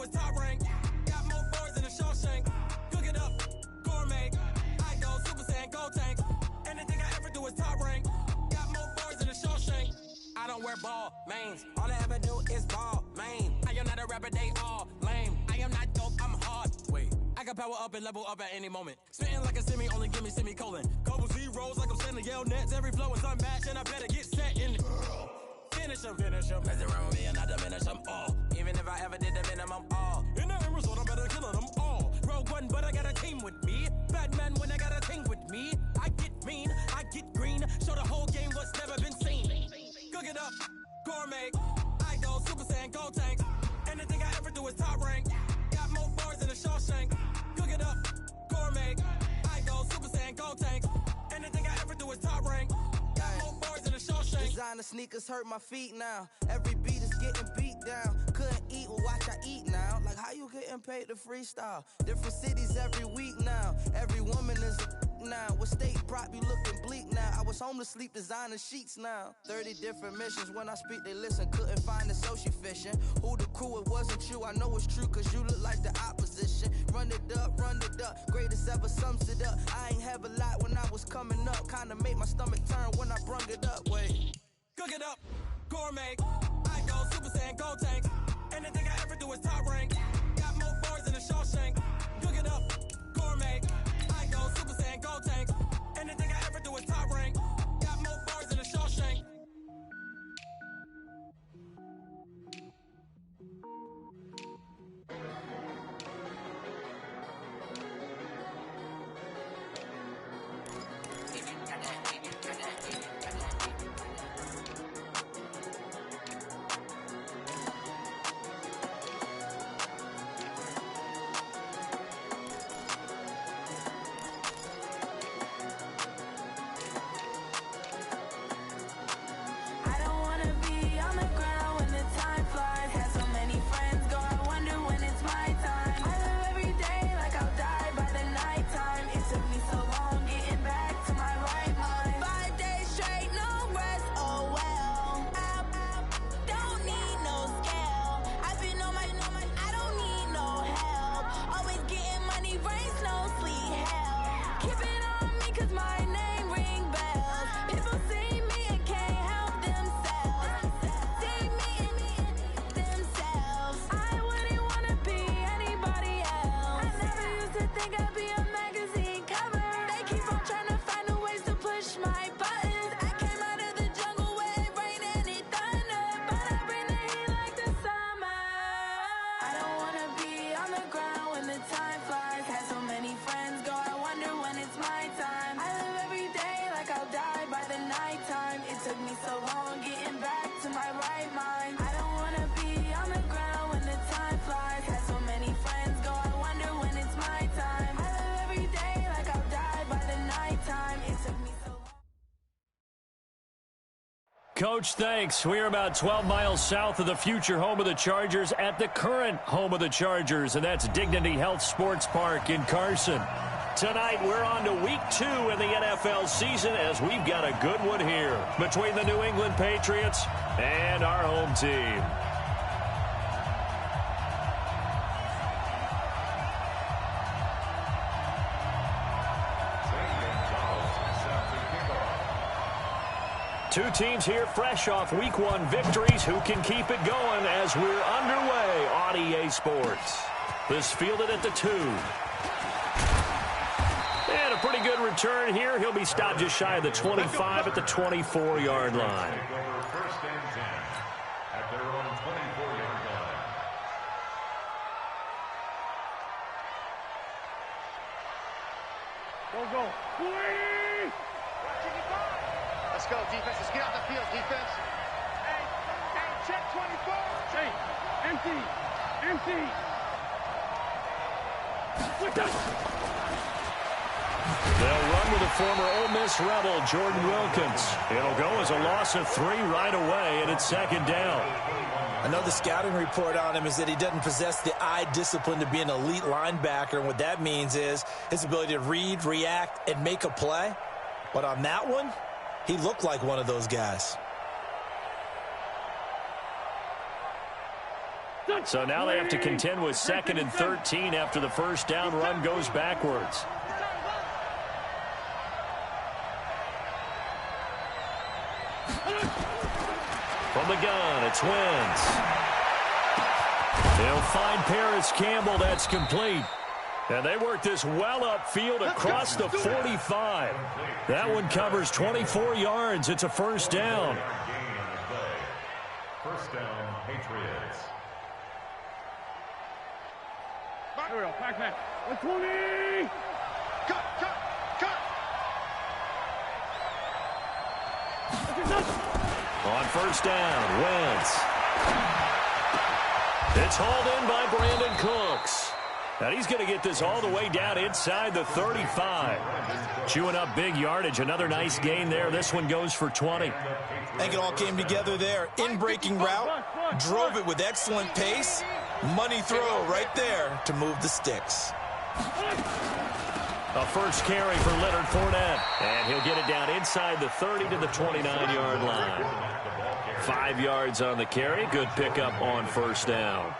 is top rank. Got more boards than a Shawshank. Cook it up, gourmet. I go Super Saiyan, Gold Tank. Anything I ever do is top rank. Got more boards than a Shawshank. I don't wear ball mains. All I ever do is ball main. I am not a rapper, they all lame. I am not dope, I'm hard. Wait, I can power up and level up at any moment. Spitting like a semi, only give me semicolon. Couple zeros like I'm sending yell nets. Every flow is unmatched and I better get set in. Finish them. Mess around with me and I diminish them all. Even if I ever did the minimum all. In the end result, I better kill them all. Rogue One, but I got a team with me. Batman when I got a team with me. I get mean, I get green. Show the whole game what's never been seen. Cook it up, gourmet. I go Super Saiyan, Gold Tank. Anything I ever do is top rank. Got more bars than a Shawshank. Cook it up, gourmet. I go Super Saiyan, Gold Tank. Anything I ever do is top rank. Got more bars than a Shawshank. Designer sneakers hurt my feet now. Every beat is getting beat down. Couldn't eat, well watch I eat now. Like how you getting paid to freestyle? Different cities every week now. Every woman is a now. With state prop, you looking bleak now. I was home to sleep, designer sheets now. 30 different missions. When I speak, they listen. Couldn't find it, so she fishing. Who the crew? It wasn't you. I know it's true, cause you look like the opposition. Run it up. Greatest ever sums it up. I ain't have a lot when I was coming up. Kinda made my stomach turn when I brung it up. Wait. Cook it up, gourmet. I go Super Saiyan, Gold Tank. Anything I ever do is top rank. Got more bars than a Shawshank. Cook it up, gourmet. I go Super Saiyan, Gold Tank. Anything I ever do is top rank. Got more bars than a Shawshank. Coach, thanks. We're about 12 miles south of the future home of the Chargers at the current home of the Chargers, and that's Dignity Health Sports Park in Carson. Tonight, we're on to week 2 in the NFL season as we've got a good one here between the New England Patriots and our home team. Two teams here fresh off Week 1 victories. Who can keep it going as we're underway on EA Sports? This fielded at the 2. And a pretty good return here. He'll be stopped just shy of the 25 at the 24-yard line. First and 10 at their own 24-yard line. Go. Let's go, defense. Let's get out the field, defense. Hey, check 24. Hey, empty. They'll run with the former Ole Miss Rebel, Jordan Wilkins. It'll go as a loss of 3 right away, and it's second down. I know the scouting report on him is that he doesn't possess the eye discipline to be an elite linebacker, and what that means is his ability to read, react, and make a play. But on that one, he looked like one of those guys. So now they have to contend with 2nd and 13 after the first down run goes backwards. From the gun, it's Wentz. He'll find Paris Campbell. That's complete. And they work this well upfield across the 45. That one covers 24 yards. It's a first down. First down, Patriots. Here we go. Back. 120. Cut. On first down, Wentz. It's hauled in by Brandon Cooks. And he's going to get this all the way down inside the 35. Chewing up big yardage. Another nice gain there. This one goes for 20. I think it all came together there. In-breaking route, drove it with excellent pace. Money throw right there to move the sticks. A first carry for Leonard Fournette. And he'll get it down inside the 30 to the 29-yard line. 5 yards on the carry. Good pickup on first down.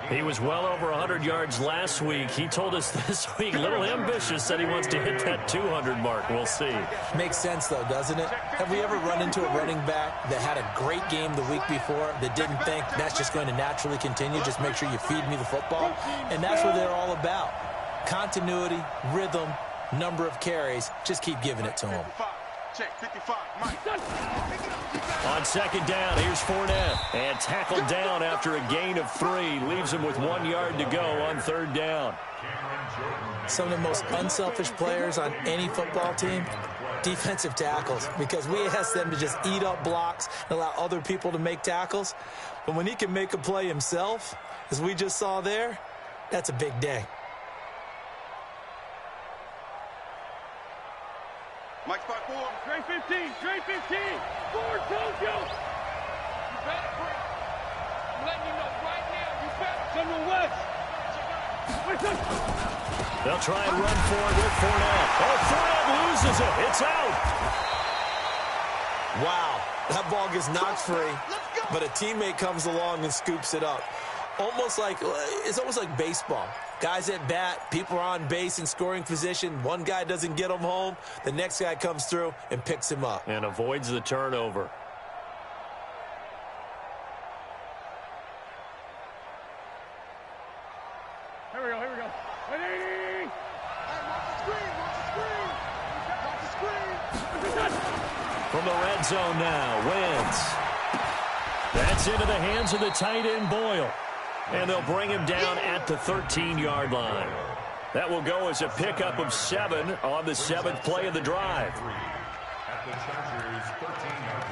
He was well over 100 yards last week. He told us this week, a little ambitious, said he wants to hit that 200 mark. We'll see. Makes sense, though, doesn't it? Have we ever run into a running back that had a great game the week before that didn't think that's just going to naturally continue? Just make sure you feed me the football. And that's what they're all about. Continuity, rhythm, number of carries. Just keep giving it to him. Check 55. Mike. On second down, here's Fournette. And tackled down after a gain of 3. Leaves him with 1 yard to go on third down. Some of the most unselfish players on any football team, defensive tackles, because we ask them to just eat up blocks and allow other people to make tackles. But when he can make a play himself, as we just saw there, that's a big day. Mike spot 4. Trey 15. 4 Tokyo. You better break. I'm letting you know right now. You better. Someone West. They'll try and run for it with Fournette. Oh, Fournette loses it. It's out. Wow, that ball gets knocked free, but a teammate comes along and scoops it up. It's almost like baseball. Guys at bat, people are on base in scoring position. One guy doesn't get him home. The next guy comes through and picks him up. And avoids the turnover. Here we go. 180. Watch the screen. From the red zone now, Wentz. That's into the hands of the tight end, Boyle. And they'll bring him down at the 13-yard line. That will go as a pickup of 7 on the 7th play of the drive. At the Chargers' 13-yard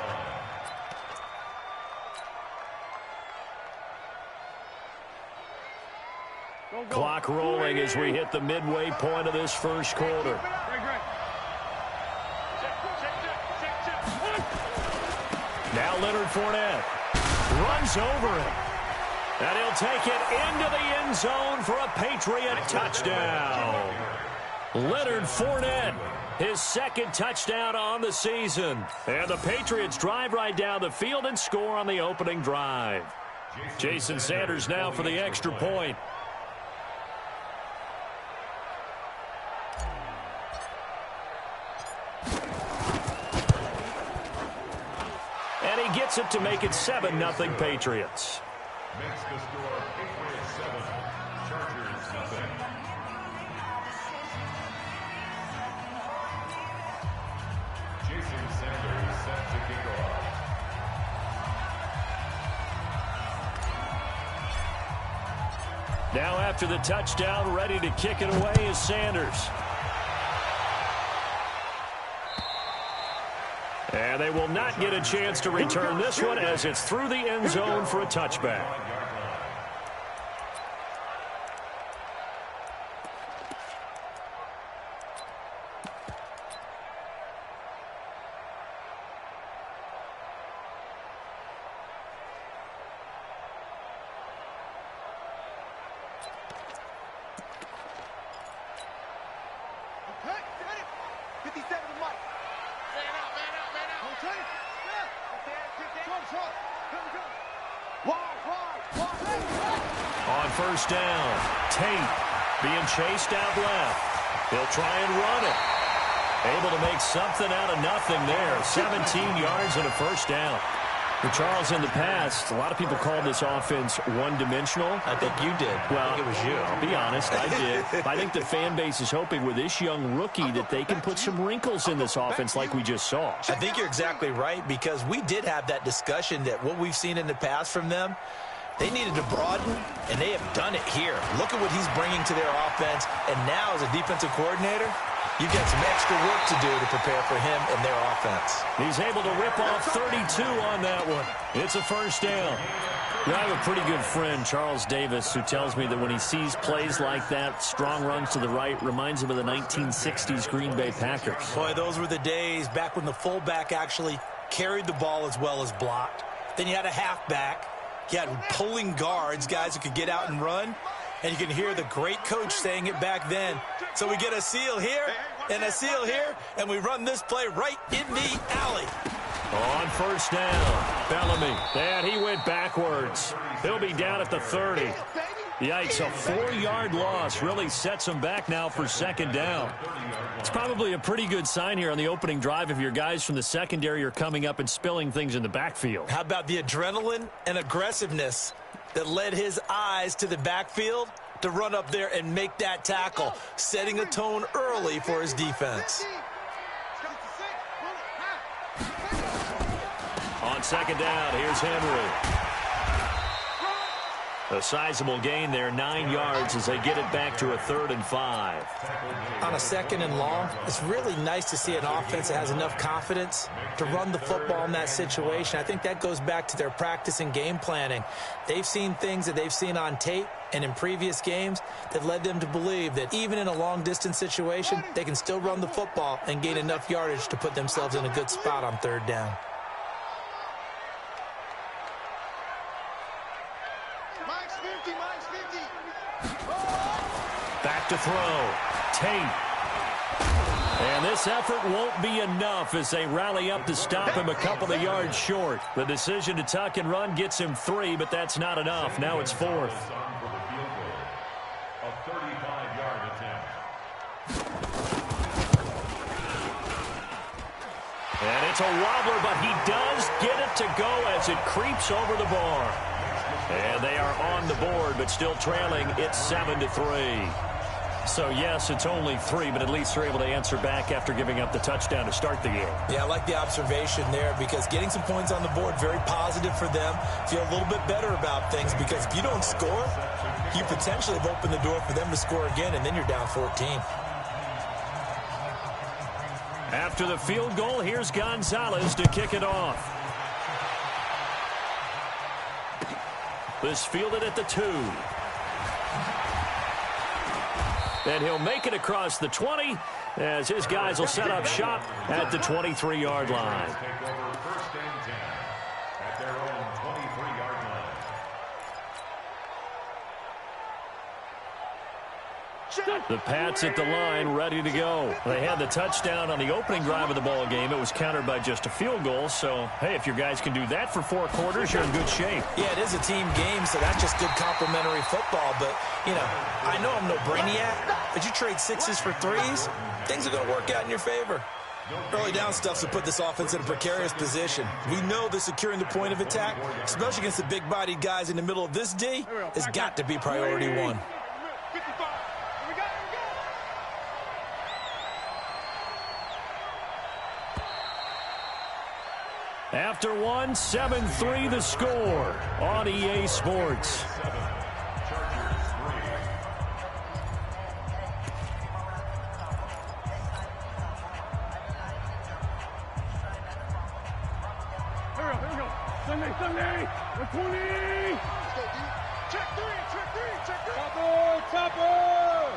line. Clock rolling as we hit the midway point of this first quarter. Now Leonard Fournette runs over it. And he'll take it into the end zone for a Patriot touchdown. Leonard Fournette, his 2nd touchdown on the season. And the Patriots drive right down the field and score on the opening drive. Jason Sanders now for the extra point. And he gets it to make it 7-0 Patriots. Makes the score Patriots 7, Chargers nothing. Jason Sanders set to kick off. Now after the touchdown, ready to kick it away is Sanders. And they will not get a chance to return this one as it's through the end zone for a touchback. On first down, Tate being chased out left. He'll try and run it. Able to make something out of nothing there. 17 yards and a first down. For Charles, in the past, a lot of people called this offense one-dimensional. I think you did. Well, I think it was you. I'll be honest, I did. I think the fan base is hoping with this young rookie that they can put some wrinkles in this offense like we just saw. I think you're exactly right, because we did have that discussion that what we've seen in the past from them, they needed to broaden, and they have done it here. Look at what he's bringing to their offense, and now as a defensive coordinator, you've got some extra work to do to prepare for him and their offense. He's able to rip off 32 on that one. It's a first down. I have a pretty good friend, Charles Davis, who tells me that when he sees plays like that, strong runs to the right, reminds him of the 1960s Green Bay Packers. Boy, those were the days back when the fullback actually carried the ball as well as blocked. Then you had a halfback. You had pulling guards, guys who could get out and run. And you can hear the great coach saying it back then. So we get a seal here and a seal here, and we run this play right in the alley. On first down, Bellamy. And he went backwards. He'll be down at the 30. Yikes, a 4-yard loss really sets him back now for second down. It's probably a pretty good sign here on the opening drive if your guys from the secondary are coming up and spilling things in the backfield. How about the adrenaline and aggressiveness that led his eyes to the backfield to run up there and make that tackle, setting a tone early for his defense. On second down, here's Henry. A sizable gain there, 9 yards as they get it back to a 3rd and 5. On a 2nd and long, it's really nice to see an offense that has enough confidence to run the football in that situation. I think that goes back to their practice and game planning. They've seen things that they've seen on tape and in previous games that led them to believe that even in a long-distance situation, they can still run the football and gain enough yardage to put themselves in a good spot on 3rd down. Back to throw. Tate. And this effort won't be enough as they rally up to stop him a couple of yards short. The decision to tuck and run gets him 3, but that's not enough. Now it's 4th. A 35-yard attempt. And it's a wobbler, but he does get it to go as it creeps over the bar. And they are on the board, but still trailing. It's 7-3. So, yes, it's only 3, but at least they're able to answer back after giving up the touchdown to start the game. Yeah, I like the observation there, because getting some points on the board, very positive for them. Feel a little bit better about things, because if you don't score, you potentially have opened the door for them to score again, and then you're down 14. After the field goal, here's Gonzalez to kick it off. This fielded at the 2. And he'll make it across the 20 as his guys will set up shop at the 23-yard line. Take over 1st and 10 at their own 23-yard line. The Pats at the line, ready to go. They had the touchdown on the opening drive of the ball game. It was countered by just a field goal. So, hey, if your guys can do that for 4 quarters, you're in good shape. Yeah, it is a team game, so that's just good complimentary football. But, you know, I know I'm no brainiac, but you trade 6s for 3s, things are going to work out in your favor. Early down stuff's to put this offense in a precarious position. We know that securing the point of attack, especially against the big-bodied guys in the middle of this D, has got to be priority 1. After 1, 7-3 the score on EA Sports. Here we go. Sunday, 20. Check 3. Chopper.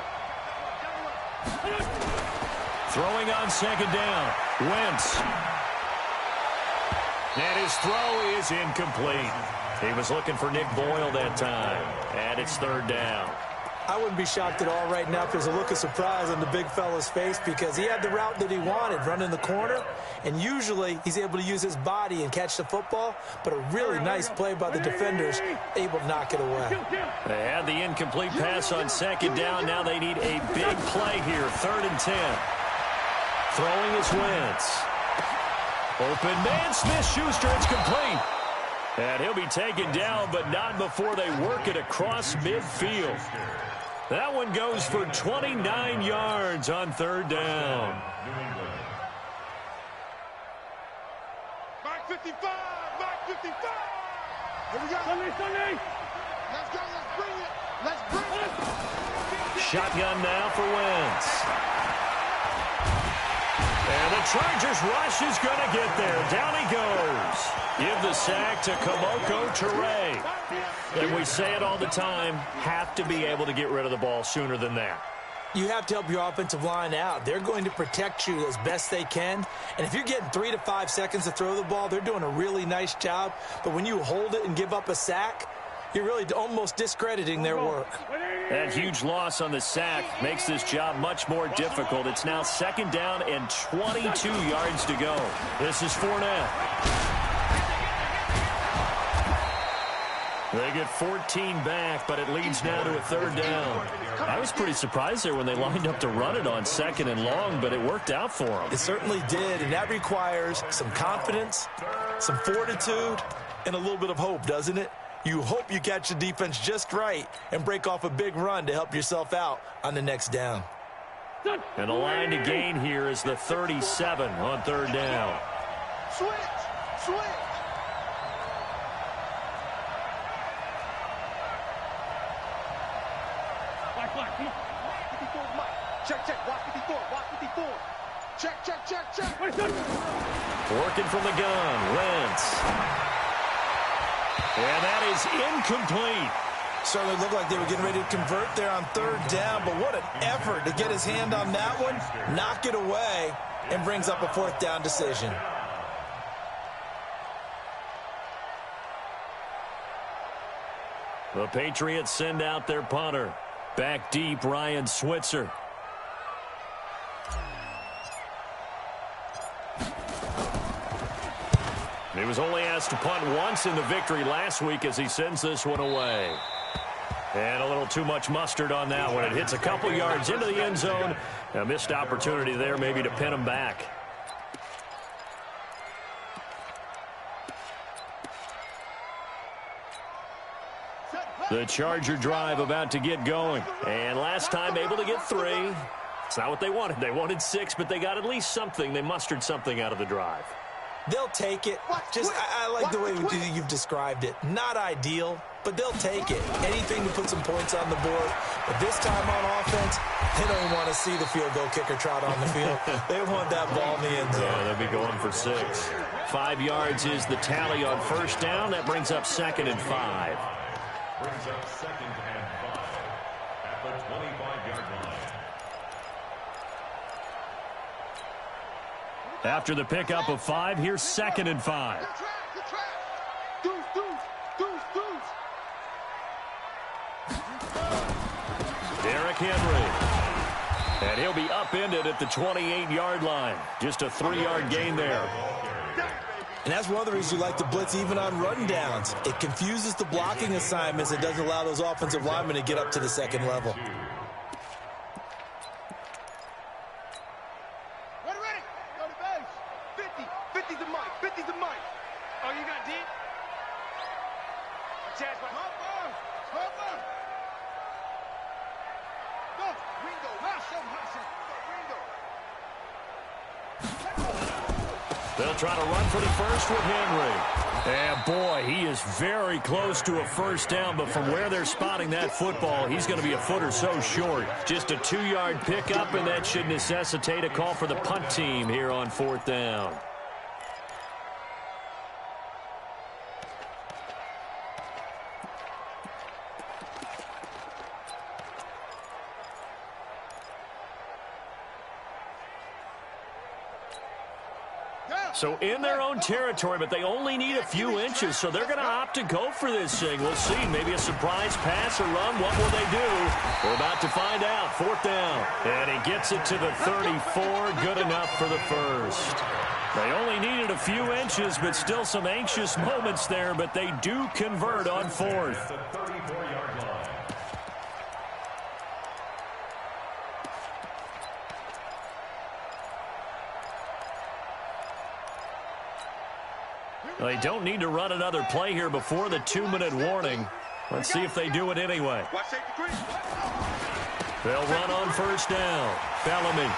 Throwing on second down. Wentz. And his throw is incomplete. He was looking for Nick Boyle that time. And it's 3rd down. I wouldn't be shocked at all right now if there's a look of surprise on the big fella's face because he had the route that he wanted, running the corner, and usually he's able to use his body and catch the football, but a really nice play by the defenders, able to knock it away. They had the incomplete pass on second down. Now they need a big play here, 3rd and 10. Throwing is Wentz. Open man, Smith-Schuster, it's complete. And he'll be taken down, but not before they work it across midfield. That one goes for 29 yards on 3rd down. Mark 55! Mark 55! Here we go. Sunday. Let's go. Let's bring it. Let's bring it. Shotgun now for Wentz. And the Chargers rush is going to get there. Down he goes. Give the sack to Kamoko Toure. And we say it all the time, have to be able to get rid of the ball sooner than that. You have to help your offensive line out. They're going to protect you as best they can. And if you're getting 3 to 5 seconds to throw the ball, they're doing a really nice job. But when you hold it and give up a sack, you're really almost discrediting their work. That huge loss on the sack makes this job much more difficult. It's now 2nd down and 22 yards to go. This is Fournette. They get 14 back, but it leads now to a 3rd down. I was pretty surprised there when they lined up to run it on 2nd and long, but it worked out for them. It certainly did, and that requires some confidence, some fortitude, and a little bit of hope, doesn't it? You hope you catch the defense just right and break off a big run to help yourself out on the next down. And the line to gain here is the 37 on 3rd down. Switch. Check. Watch 54. Check. Working from the gun, Wentz. And that is incomplete. Certainly looked like they were getting ready to convert there on 3rd down, but what an effort to get his hand on that one, knock it away, and brings up a 4th down decision. The Patriots send out their punter. Back deep, Ryan Switzer. He was only asked to punt once in the victory last week as he sends this one away. And a little too much mustard on that one. It hits a couple yards into the end zone. A missed opportunity there maybe to pin him back. The Charger drive about to get going. And last time able to get 3. It's not what they wanted. They wanted 6, but they got at least something. They mustered something out of the drive. They'll take it. I like the way you've described it. Not ideal, but they'll take it. Anything to put some points on the board. But this time on offense, they don't want to see the field goal kicker trot on the field. They want that ball in the end zone. Yeah, they'll be going for 6. 5 yards is the tally on 1st down. That brings up 2nd and 5. Brings up 2nd and 5 at the 25-yard line. After the pickup of 5, here's 2nd and 5. Good track. Deuce. Derrick Henry. And he'll be upended at the 28-yard line. Just a 3-yard gain there. And that's one of the reasons you like to blitz even on run downs. It confuses the blocking assignments. It doesn't allow those offensive linemen to get up to the 2nd level. Ready. Go to base. 50. 50's the mic. 50's the mic. Oh, you got deep? Chance, my Hopper. Go. Ringo. They'll try to run for the first with Henry. And, boy, he is very close to a 1st down, but from where they're spotting that football, he's going to be a foot or so short. Just a 2-yard pickup, and that should necessitate a call for the punt team here on 4th down. Go. So in their own territory, but they only need a few inches, so they're going to opt to go for this thing. We'll see. Maybe a surprise pass or run. What will they do? We're about to find out. 4th down. And he gets it to the 34. Good enough for the first. They only needed a few inches, but still some anxious moments there, but they do convert on 4th. They don't need to run another play here before the 2-minute warning. Let's see if they do it anyway. They'll run on 1st down. Bellamy.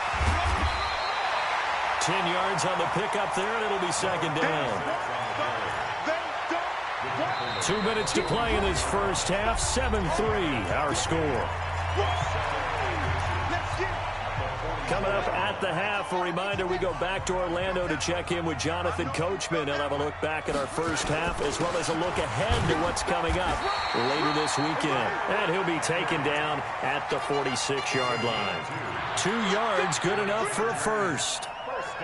10 yards on the pickup there, and it'll be 2nd down. 2 minutes to play in this first half. 7-3, our score. Coming up at the half, a reminder, we go back to Orlando to check in with Jonathan Coachman. He'll have a look back at our first half, as well as a look ahead to what's coming up later this weekend. And he'll be taken down at the 46-yard line. 2 yards, good enough for a first.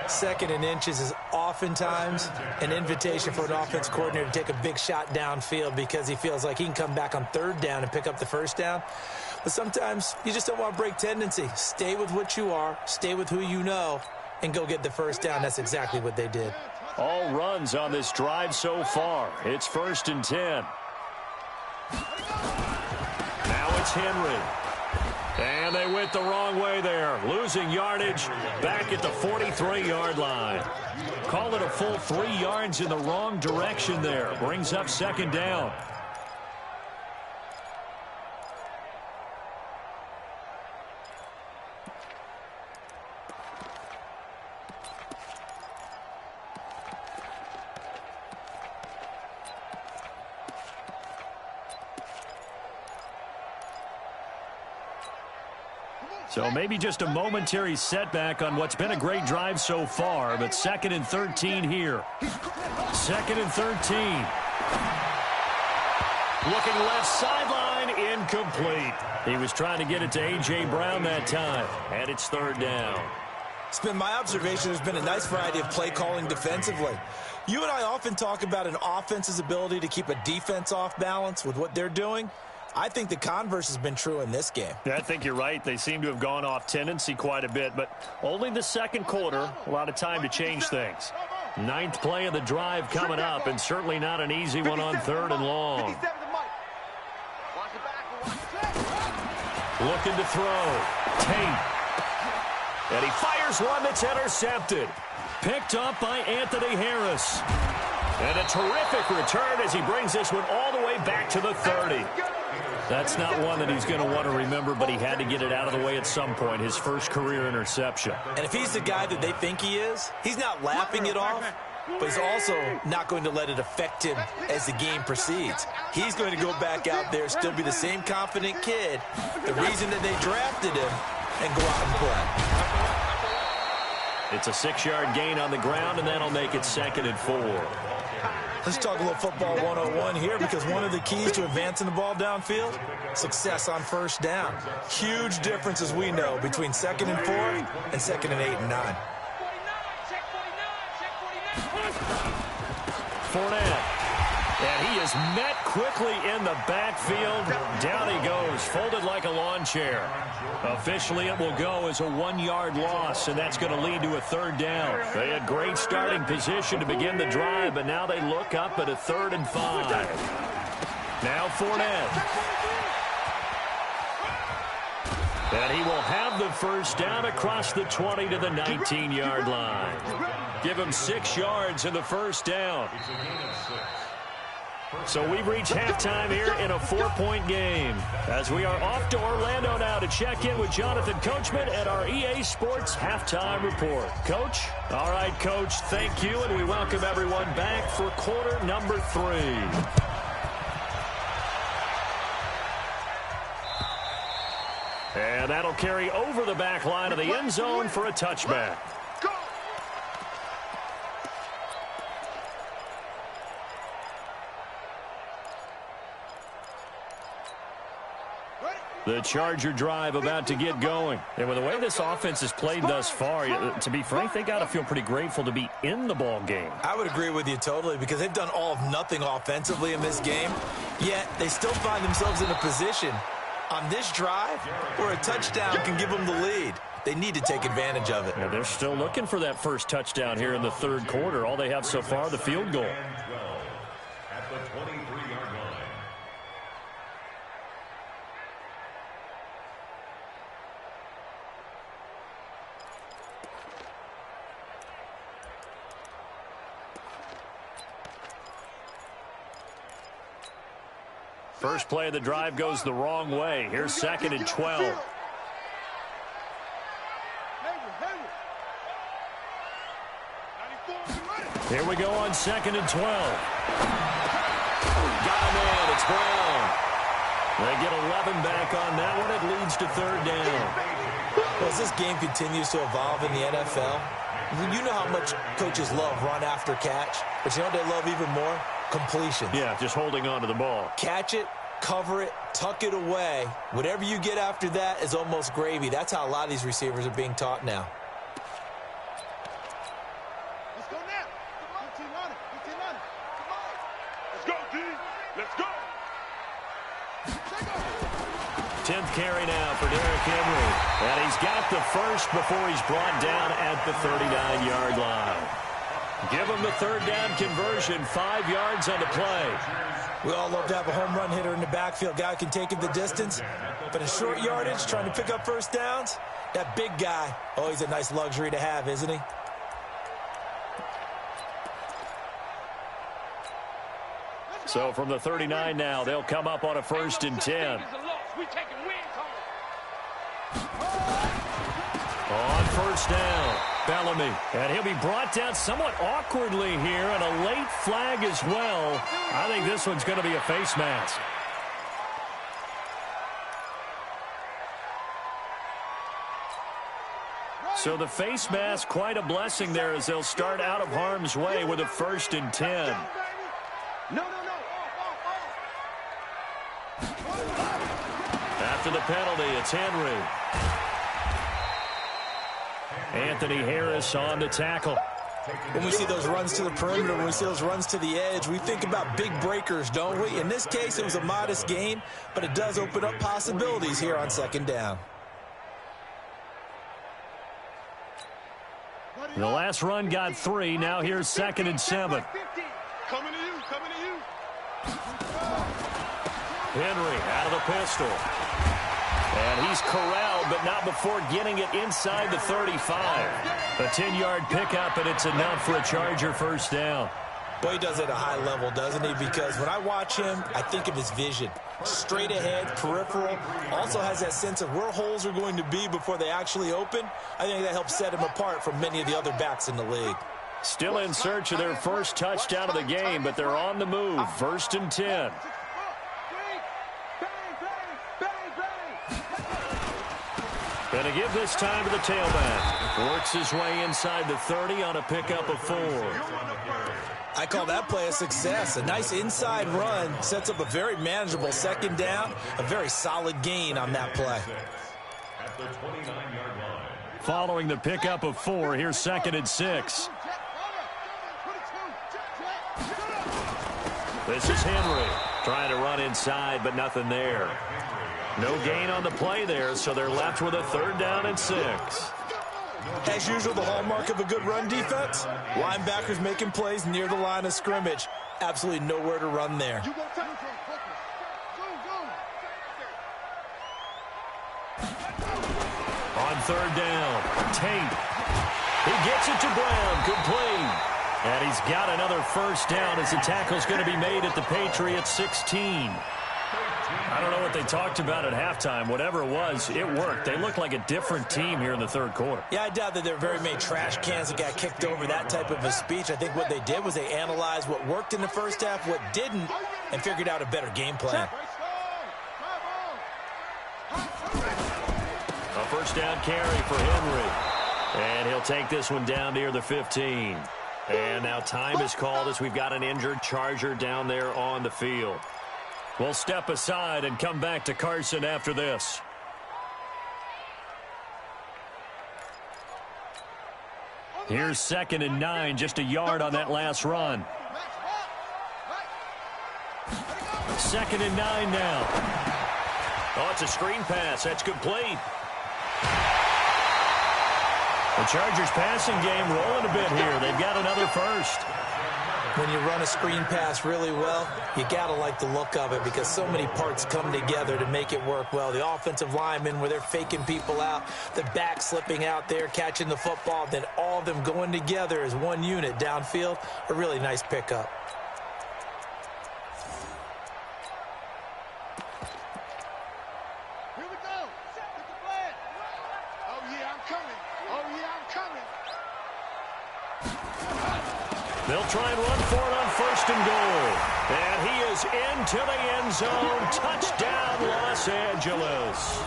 2nd and inches is oftentimes an invitation for an offense coordinator to take a big shot downfield because he feels like he can come back on 3rd down and pick up the 1st down. But sometimes you just don't want to break tendency. Stay with what you are, stay with who you know, and go get the 1st down. That's exactly what they did. All runs on this drive so far. It's 1st and 10. Now it's Henry. And they went the wrong way there. Losing yardage back at the 43-yard line. Call it a full 3 yards in the wrong direction there. Brings up 2nd down. So maybe just a momentary setback on what's been a great drive so far, but 2nd and 13 here. 2nd and 13. Looking left sideline, incomplete. He was trying to get it to A.J. Brown that time, and it's 3rd down. It's been my observation there's been a nice variety of play calling defensively. You and I often talk about an offense's ability to keep a defense off balance with what they're doing. I think the converse has been true in this game. Yeah, I think you're right. They seem to have gone off tendency quite a bit, but only the 2nd quarter, a lot of time to change things. 9th play of the drive coming up, and certainly not an easy one on 3rd and long. Looking to throw. Tate. And he fires one that's intercepted. Picked up by Anthony Harris. And a terrific return as he brings this one all the way back to the 30. That's not one that he's going to want to remember, but he had to get it out of the way at some point, his first career interception. And if he's the guy that they think he is, he's not laughing it off, but he's also not going to let it affect him as the game proceeds. He's going to go back out there, still be the same confident kid, the reason that they drafted him, and go out and play. It's a 6-yard gain on the ground, and that'll make it 2nd and 4. Let's talk a little football 101 here, because one of the keys to advancing the ball downfield, success on 1st down. Huge difference, as we know, between 2nd and 4 and 2nd and 8 and 9. Fournette. And he is met quickly in the backfield. Down he goes, folded like a lawn chair. Officially, it will go as a 1-yard loss, and that's going to lead to a 3rd down. They had great starting position to begin the drive, but now they look up at a 3rd and 5. Now Fournette. And he will have the 1st down across the 20 to the 19-yard line. Give him 6 yards in the 1st down. So we've reached halftime here in a 4-point game, as we are off to Orlando now to check in with Jonathan Coachman at our EA Sports Halftime Report. Coach? All right, Coach, thank you, and we welcome everyone back for quarter number 3. And that'll carry over the back line of the end zone for a touchback. The The Charger drive about to get going. And with the way this offense has played thus far, to be frank, they got to feel pretty grateful to be in the ball game. I would agree with you totally because they've done all of nothing offensively in this game, yet they still find themselves in a position on this drive where a touchdown can give them the lead. They need to take advantage of it. Yeah, they're still looking for that first touchdown here in the third quarter. All they have so far, the field goal. At the 23-yard line. First play of the drive goes the wrong way. Here's second and 12. Here we go on second and 12. Got him in. It's Brown. They get 11 back on that one. It leads to third down. Well, as this game continues to evolve in the NFL, you know how much coaches love run after catch, but you know what they love even more? Completions. Yeah, just holding on to the ball. Catch it, cover it, tuck it away. Whatever you get after that is almost gravy. That's how a lot of these receivers are being taught now. Let's go now. Come on, team on it. Team on it. Come on. Let's go, D. Let's go. 10th carry now for Derrick Henry. And he's got the first before he's brought down at the 39-yard line. Give him the third down conversion, 5 yards on the play. We all love to have a home run hitter in the backfield. Guy can take it the distance. But in short yardage, trying to pick up first downs, that big guy, oh, he's a nice luxury to have, isn't he? So from the 39 now, they'll come up on a 1st and 10. On first down, Bellamy. And he'll be brought down somewhat awkwardly here, and a late flag as well. I think this one's going to be a face mask. So the face mask, quite a blessing there as they'll start out of harm's way with a 1st and 10. After the penalty, it's Henry. Anthony Harris on the tackle. When we see those runs to the perimeter, when we see those runs to the edge, we think about big breakers, don't we? In this case, it was a modest gain, but it does open up possibilities here on second down. The last run got 3. Now here's 2nd and 7. Coming to you, coming to you. Henry out of the pistol. And he's corralled, but not before getting it inside the 35. A 10-yard pickup, and it's enough for a Charger first down. Boy, he does it at a high level, doesn't he? Because when I watch him, I think of his vision. Straight ahead, peripheral. Also has that sense of where holes are going to be before they actually open. I think that helps set him apart from many of the other backs in the league. Still in search of their first touchdown of the game, but they're on the move. 1st and 10. Going to give this time to the tailback. Works his way inside the 30 on a pickup of 4. I call that play a success. A nice inside run sets up a very manageable second down. A very solid gain on that play. At the 29-yard line. Following the pickup of 4, here's 2nd and 6. This is Henry trying to run inside, but nothing there. No gain on the play there, so they're left with a 3rd down and 6. As usual, the hallmark of a good run defense, linebackers making plays near the line of scrimmage. Absolutely nowhere to run there. On 3rd down, Tate. He gets it to Brown, complete. And he's got another first down as the tackle's going to be made at the Patriots 16. I don't know what they talked about at halftime. Whatever it was, it worked. They look like a different team here in the 3rd quarter. Yeah, I doubt that there were very many trash cans that got kicked over, that type of a speech. I think what they did was they analyzed what worked in the first half, what didn't, and figured out a better game plan. A first down carry for Henry. And he'll take this one down near the 15. And now time is called as we've got an injured Charger down there on the field. We'll step aside and come back to Carson after this. Here's 2nd and 9, just a yard on that last run. 2nd and 9 now. Oh, it's a screen pass. That's complete. The Chargers passing game rolling a bit here. They've got another first. When you run a screen pass really well, you got to like the look of it because so many parts come together to make it work well. The offensive linemen, where they're faking people out, the back slipping out there, catching the football, then all of them going together as one unit downfield. A really nice pickup. Here we go. Get the plan. Oh, yeah, I'm coming. Oh, yeah, I'm coming. They'll try and run for it on 1st and goal. And he is into the end zone. Touchdown, Los Angeles.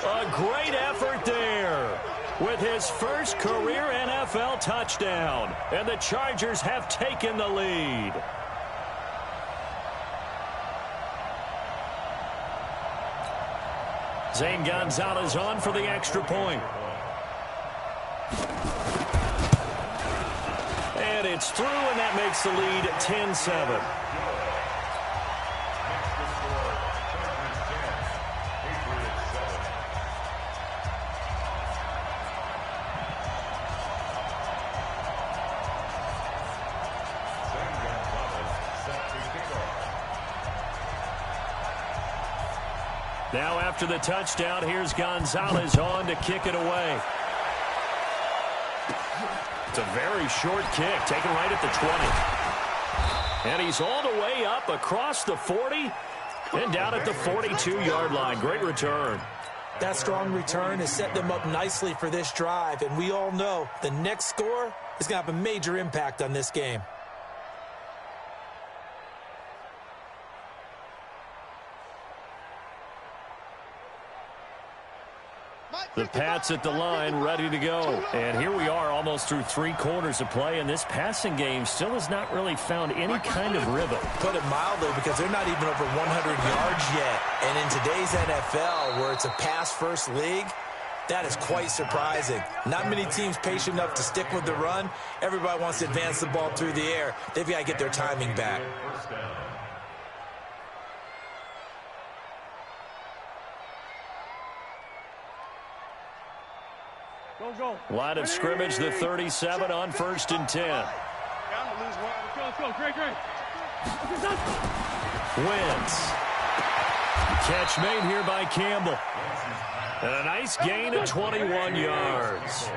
A great effort there with his first career NFL touchdown. And the Chargers have taken the lead. Zane Gonzalez on for the extra point. And it's through, and that makes the lead 10-7. Now after the touchdown, here's Gonzalez on to kick it away. It's a very short kick, taken right at the 20. And he's all the way up across the 40 and down at the 42-yard line. Great return. That strong return has set them up nicely for this drive, and we all know the next score is going to have a major impact on this game. The Pats at the line, ready to go. And here we are almost through 3 quarters of play, and this passing game still has not really found any kind of rhythm. Put it mildly, because they're not even over 100 yards yet. And in today's NFL, where it's a pass-first league, that is quite surprising. Not many teams patient enough to stick with the run. Everybody wants to advance the ball through the air. They've got to get their timing back. Line of scrimmage, the 37 on 1st and 10. Let's go, great. Wentz. Catch made here by Campbell. And a nice gain of 21 yards.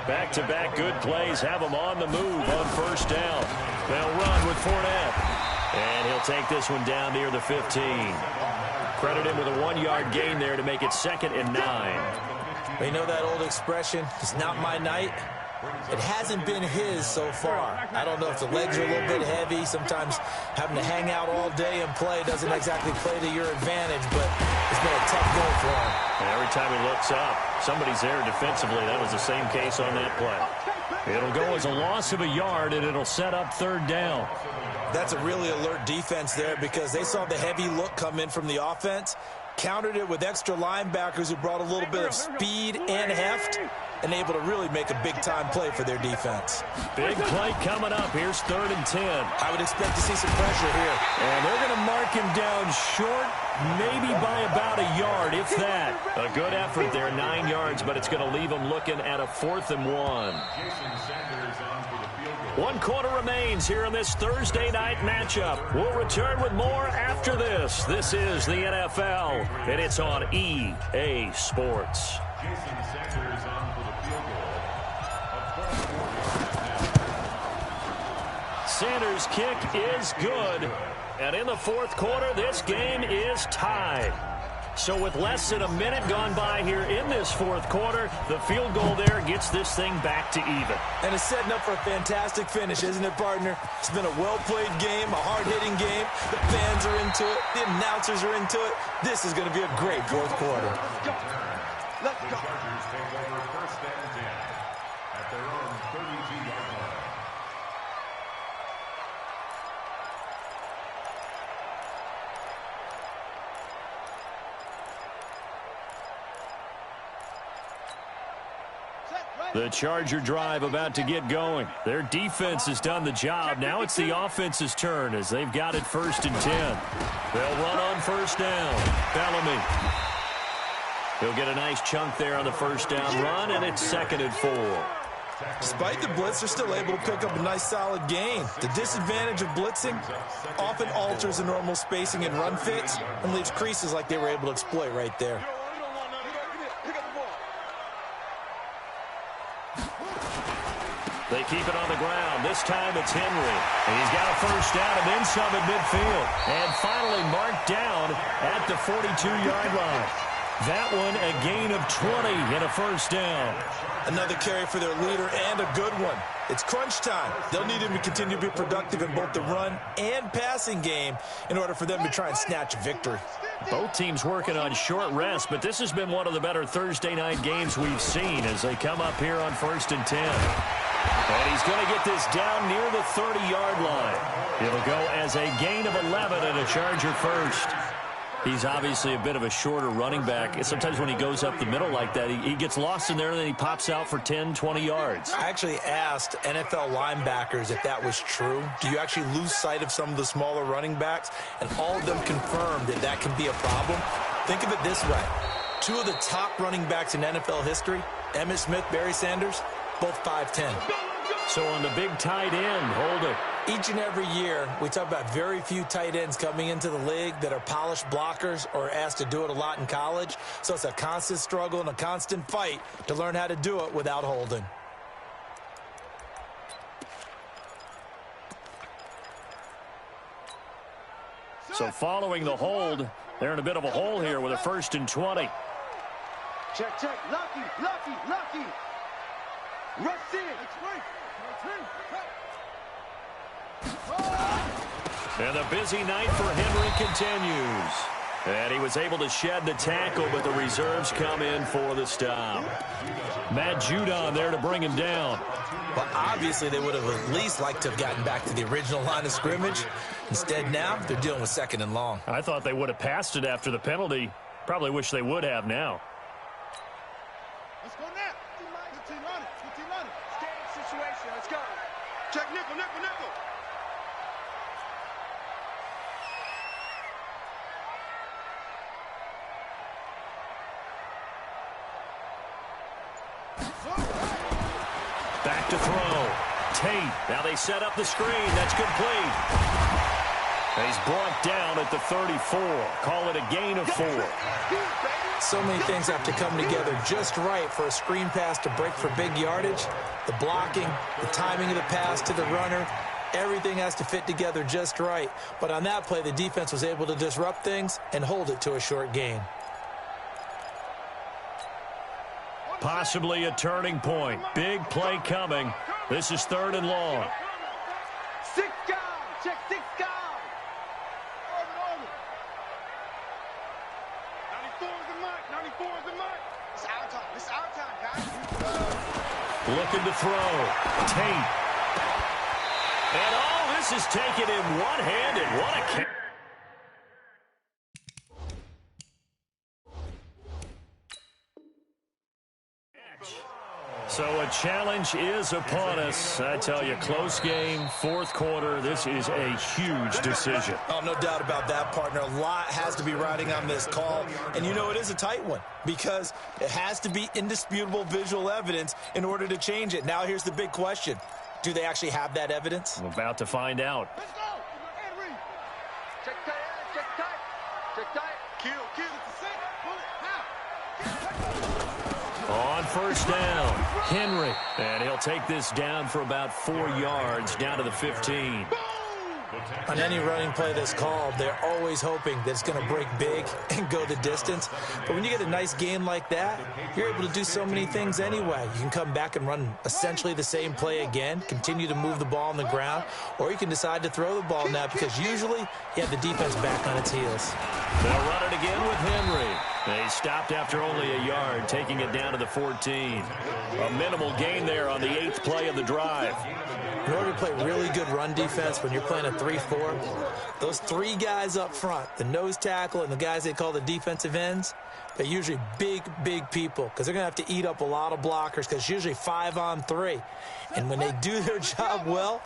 Back-to-back good plays have them on the move on 1st down. They'll run with Fournette. And he'll take this one down near the 15. Credit him with a 1-yard gain there to make it 2nd and 9. You know that old expression, it's not my night? It hasn't been his so far. I don't know if the legs are a little bit heavy. Sometimes having to hang out all day and play doesn't exactly play to your advantage, but it's been a tough go for him. And every time he looks up, somebody's there defensively. That was the same case on that play. It'll go as a loss of a yard, and it'll set up 3rd down. That's a really alert defense there because they saw the heavy look come in from the offense, countered it with extra linebackers who brought a little bit of speed and heft, and able to really make a big-time play for their defense. Big play coming up. Here's 3rd and 10. I would expect to see some pressure here. And they're going to mark him down short, maybe by about a yard, if that. A good effort there, 9 yards, but it's going to leave him looking at a 4th and 1. 1 quarter remains here in this Thursday night matchup. We'll return with more after this. This is the NFL, and it's on EA Sports. Jason Sanders on for the field goal. Sanders' kick is good. And in the 4th quarter, this game is tied. So with less than a minute gone by here in this 4th quarter, the field goal there gets this thing back to even. And it's setting up for a fantastic finish, isn't it, partner? It's been a well-played game, a hard-hitting game. The fans are into it. The announcers are into it. This is going to be a great 4th quarter. Let's go. The Chargers take over 1st and 10 at their own 32-yard line. The Charger drive about to get going. Their defense has done the job. Now it's the offense's turn as they've got it 1st and 10. They'll run on 1st down. Bellamy. He'll get a nice chunk there on the 1st down run, and it's 2nd and 4. Despite the blitz, they're still able to pick up a nice solid gain. The disadvantage of blitzing often alters the normal spacing and run fits and leaves creases like they were able to exploit right there. They keep it on the ground. This time it's Henry. And he's got a 1st down and then some at midfield. And finally marked down at the 42-yard line. That one a gain of 20 and a 1st down. Another carry for their leader and a good one. It's crunch time. They'll need him to continue to be productive in both the run and passing game in order for them to try and snatch a victory. Both teams working on short rest, but this has been one of the better Thursday night games we've seen as they come up here on 1st and 10. And he's going to get this down near the 30-yard line. It'll go as a gain of 11 and a Charger 1st. He's obviously a bit of a shorter running back. Sometimes when he goes up the middle like that, he gets lost in there and then he pops out for 10, 20 yards. I actually asked NFL linebackers if that was true. Do you actually lose sight of some of the smaller running backs? And all of them confirmed that that can be a problem. Think of it this way. 2 of the top running backs in NFL history, Emmitt Smith, Barry Sanders, both 5'10". So on the big tight end, hold it. Each and every year, we talk about very few tight ends coming into the league that are polished blockers or asked to do it a lot in college. So it's a constant struggle and a constant fight to learn how to do it without holding. So following the hold, they're in a bit of a hole here with a 1st and 20. Check, check. Lucky, lucky, lucky. Rush in. And the busy night for Henry continues. And he was able to shed the tackle, but the reserves come in for the stop. Matt Judon there to bring him down. Well, obviously they would have at least liked to have gotten back to the original line of scrimmage. Instead now, they're dealing with 2nd and long. I thought they would have passed it after the penalty. Probably wish they would have now. Let's go now. 15 on it. 15 on it. Stay in situation. Let's go. Check nickel, nickel, nickel. Back to throw. Tate. Now they set up the screen. That's complete. He's brought down at the 34. Call it a gain of 4. So many things have to come together just right for a screen pass to break for big yardage. The blocking, the timing of the pass to the runner, everything has to fit together just right. But on that play, the defense was able to disrupt things and hold it to a short gain. Possibly a turning point. Big play coming. This is 3rd and long. 6 guys. Check 6 guys. Over. 94 is the mark. 94 is the mark. It's our time. It's our time, guys. Looking to throw. Tate. And all this is taken in one-handed. What a catch. So a challenge is upon us. I tell you, close game, 4th quarter. This is a huge decision. Oh, no doubt about that, partner. A lot has to be riding on this call. And you know it is a tight one because it has to be indisputable visual evidence in order to change it. Now here's the big question. Do they actually have that evidence? I'm about to find out. Let's go. Check tight. Check tight. Check tight. Kill. It's a set. Pull it. How? On 1st down, Henry. And he'll take this down for about 4 yards, down to the 15. On any running play that's called, they're always hoping that it's going to break big and go the distance. But when you get a nice game like that, you're able to do so many things anyway. You can come back and run essentially the same play again, continue to move the ball on the ground, or you can decide to throw the ball now because usually you have the defense back on its heels. They'll run it again with Henry. They stopped after only a yard, taking it down to the 14. A minimal gain there on the 8th play of the drive. In order to play really good run defense when you're playing a 3-4, those 3 guys up front, the nose tackle and the guys they call the defensive ends, they're usually big, big people because they're going to have to eat up a lot of blockers because it's usually 5-on-3. And when they do their job well,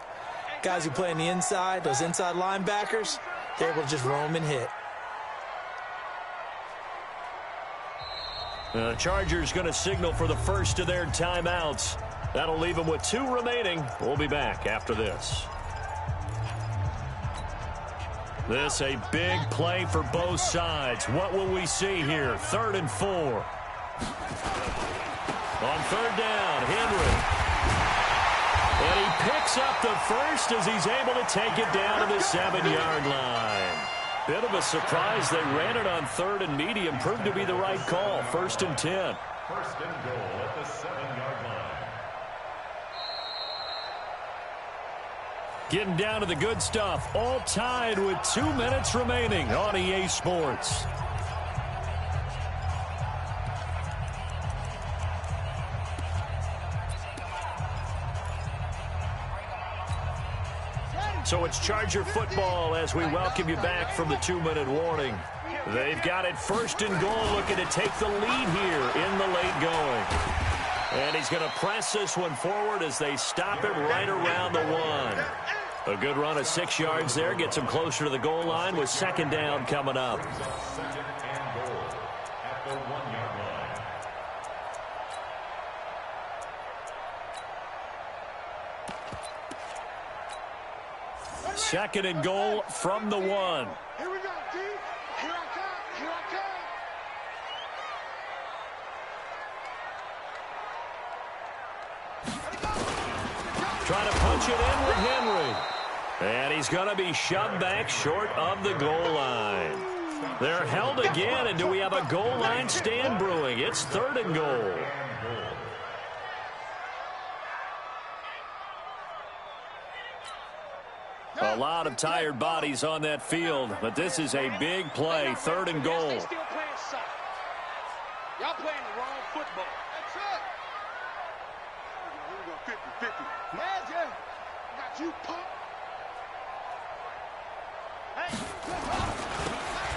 guys who play on the inside, those inside linebackers, they're able to just roam and hit. The Chargers going to signal for the first of their timeouts. That'll leave them with 2 remaining. We'll be back after this. This a big play for both sides. What will we see here? 3rd and 4. On 3rd down, Henry. And he picks up the first as he's able to take it down to the 7-yard line. Bit of a surprise. They ran it on 3rd and medium. Proved to be the right call. 1st and 10. 1st and goal at the 7-yard line. Getting down to the good stuff. All tied with 2 minutes remaining on EA Sports. So it's Charger football as we welcome you back from the 2-minute warning. They've got it 1st and goal, looking to take the lead here in the late going. And he's going to press this one forward as they stop him right around the 1. A good run of 6 yards there. Gets him closer to the goal line with 2nd down coming up. 2nd and goal at the 1-yard line. Second and goal from the 1. Here we go, D. Here I come. Here I come. Trying to punch it in with Henry. And he's going to be shoved back short of the goal line. They're held again, and do we have a goal line stand brewing? It's 3rd and goal. A lot of tired bodies on that field, but this is a big play. 3rd and goal. They still playing soft. Y'all playing the wrong football. That's it. Here we go, 50-50. Magic. Got you, punk.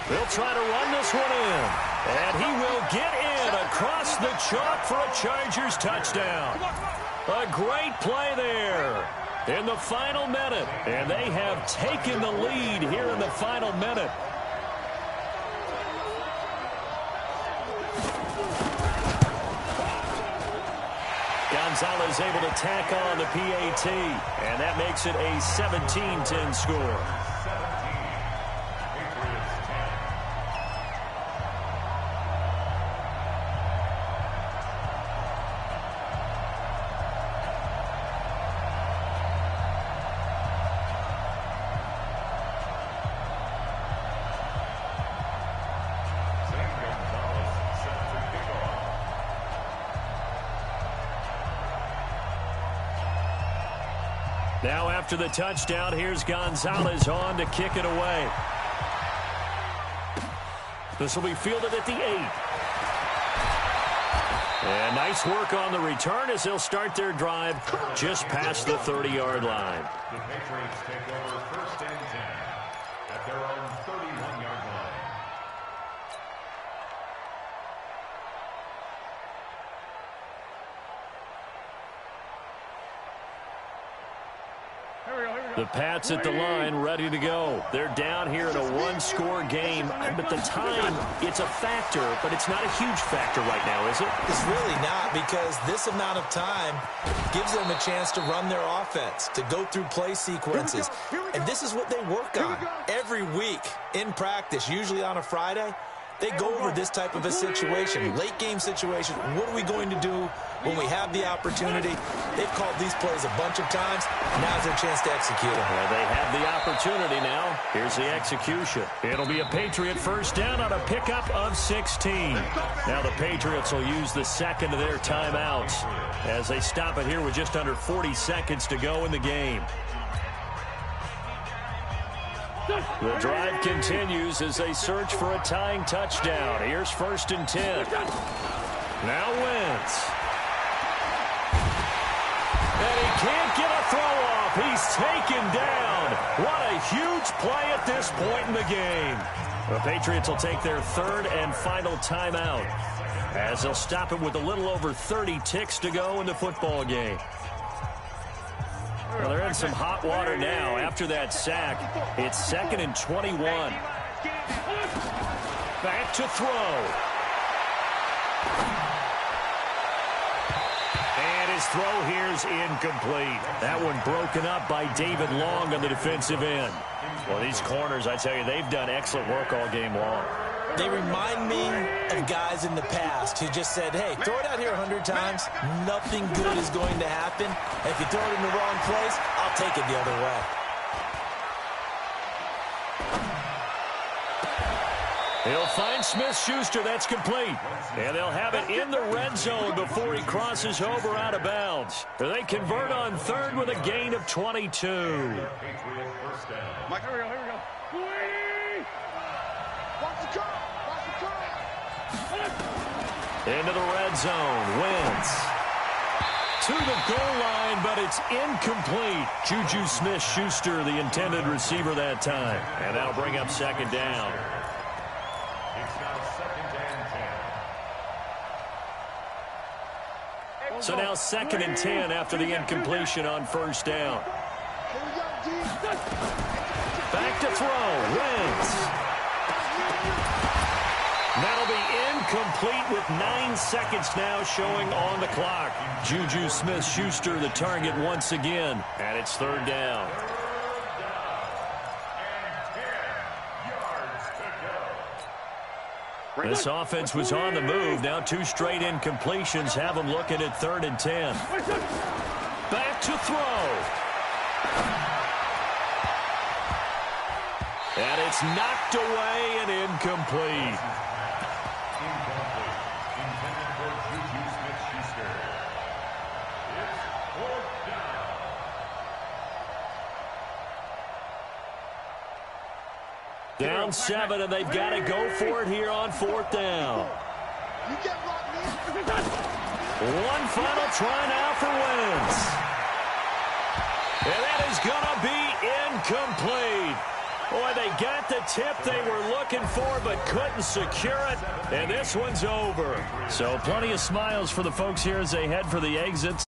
They'll try to run this one in. And he will get in across the chalk for a Chargers touchdown. A great play there in the final minute. And they have taken the lead here in the final minute. Gonzalez able to tack on the PAT. And that makes it a 17-10 score. Now after the touchdown, here's Gonzalez on to kick it away. This will be fielded at the 8. And nice work on the return as they'll start their drive just past the 30-yard line. The Patriots take over 1st and 10 at their own 31-yard line. The Pats at the line, ready to go. They're down here in a 1-score game. But the time, it's a factor, but it's not a huge factor right now, is it? It's really not, because this amount of time gives them a chance to run their offense, to go through play sequences. And this is what they work on every week in practice, usually on a Friday. They go over this type of a situation, late game situation. What are we going to do when we have the opportunity? They've called these plays a bunch of times. Now's their chance to execute them. Well, they have the opportunity now. Here's the execution. It'll be a Patriot first down on a pickup of 16. Now the Patriots will use the second of their timeouts as they stop it here with just under 40 seconds to go in the game. The drive continues as they search for a tying touchdown. Here's 1st and 10. Now Wentz. And he can't get a throw off. He's taken down. What a huge play at this point in the game. The Patriots will take their 3rd and final timeout as they'll stop it with a little over 30 ticks to go in the football game. Well, they're in some hot water now after that sack. It's 2nd and 21. Back to throw. And his throw here is incomplete. That one broken up by David Long on the defensive end. Well, these corners, I tell you, they've done excellent work all game long. They remind me of guys in the past who just said, hey, throw it out here 100 times. Nothing good is going to happen. If you throw it in the wrong place, I'll take it the other way. He'll find Smith-Schuster. That's complete. And they'll have it in the red zone before he crosses over out of bounds. They convert on 3rd with a gain of 22. Mike, here we go. Into the red zone. Wentz to the goal line, but it's incomplete. Juju Smith-Schuster, the intended receiver that time. And that'll bring up 2nd down. It's now 2nd and 10. So now 2nd and 10 after the incompletion on 1st down. Back to throw. Wentz. That'll be incomplete with 9 seconds now showing on the clock. Juju Smith-Schuster the target once again. And it's 3rd down. This offense was on the move. Now 2 straight incompletions have them looking at 3rd and 10. Back to throw. And it's knocked away and incomplete. Intended for Juju Smith-Schuster. It's 4th down. Down 7, and they've got to go for it here on 4th down. One final try now for Wentz. And that is going to be incomplete. Boy, they got the tip they were looking for but couldn't secure it, and this one's over. So plenty of smiles for the folks here as they head for the exits.